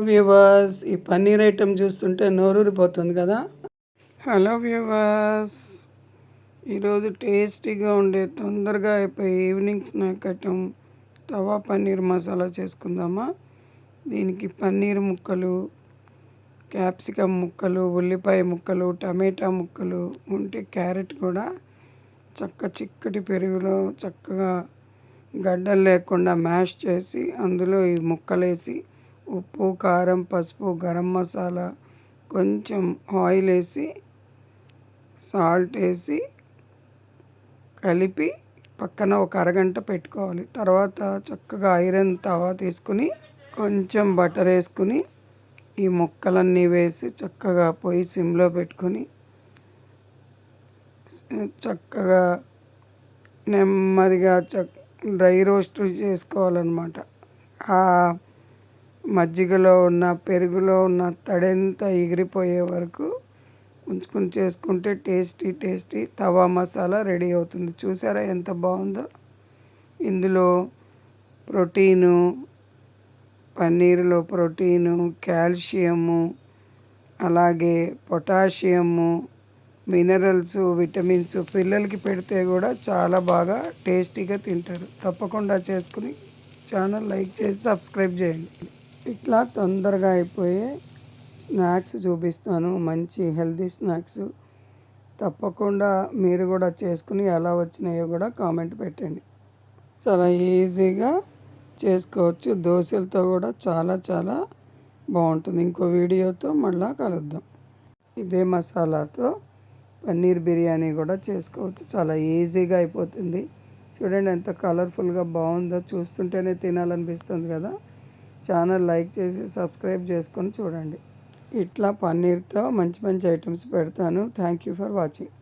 Viewers, ఈ paneer item చూస్తుంటే నోరూరిపోతుంది కదా. హలో వ్యూవర్స్, ఈరోజు టేస్టీగా ఉండే తొందరగా అయిపోయి ఈవినింగ్ స్నాక్ ఐటెం తవా పన్నీర్ మసాలా చేసుకుందామా. దీనికి పన్నీర్ ముక్కలు, క్యాప్సికమ్ ముక్కలు, ఉల్లిపాయ ముక్కలు, టమాటా ముక్కలు ఉంటే క్యారెట్ కూడా చిక్కటి పెరుగులో చక్కగా గడ్డలు లేకుండా మ్యాష్ చేసి అందులో ఈ ముక్కలేసి ఉప్పు, కారం, పసుపు, గరం మసాలా, కొంచెం ఆయిల్ వేసి, సాల్ట్ వేసి కలిపి పక్కన ఒక అరగంట పెట్టుకోవాలి. తర్వాత చక్కగా ఐరన్ తవా తీసుకుని కొంచెం బటర్ వేసుకుని ఈ ముక్కలన్నీ వేసి చక్కగా పొయ్యి సిమ్లో పెట్టుకొని చక్కగా నెమ్మదిగా డ్రై రోస్ట్ చేసుకోవాలన్నమాట. మజ్జిగలో ఉన్న పెరుగులో ఉన్న తడంతా ఎగిరిపోయే వరకు ఉంచుకొని చేసుకుంటే టేస్టీ తవా మసాలా రెడీ అవుతుంది. చూసారా ఎంత బాగుందో. ఇందులో ప్రోటీను, పన్నీరులో ప్రోటీను, కాల్షియము, అలాగే పొటాషియము, మినరల్స్, విటమిన్స్ పిల్లలకి పెడితే కూడా చాలా బాగా టేస్టీగా తింటారు. తప్పకుండా చేసుకుని ఛానల్ లైక్ చేసి సబ్స్క్రైబ్ చేయండి. ఇట్లా తొందరగా అయిపోయే స్నాక్స్ చూపిస్తాను, మంచి హెల్తీ స్నాక్స్. తప్పకుండా మీరు కూడా చేసుకుని ఎలా వచ్చినాయో కూడా కామెంట్ పెట్టండి. చాలా ఈజీగా చేసుకోవచ్చు. దోశలతో కూడా చాలా బాగుంటుంది. ఇంకో వీడియోతో మళ్ళీ కలుద్దాం. ఇదే మసాలాతో పన్నీర్ బిర్యానీ కూడా చేసుకోవచ్చు. చాలా ఈజీగా అయిపోతుంది. చూడండి ఎంత కలర్ఫుల్గా బాగుందో. చూస్తుంటేనే తినాలనిపిస్తుంది కదా. ఛానల్ లైక్ చేసి సబ్స్క్రైబ్ చేసుకొని చూడండి. ఇట్లా పన్నీర్తో మంచి ఐటమ్స్ పెడతాను. Thank you for watching.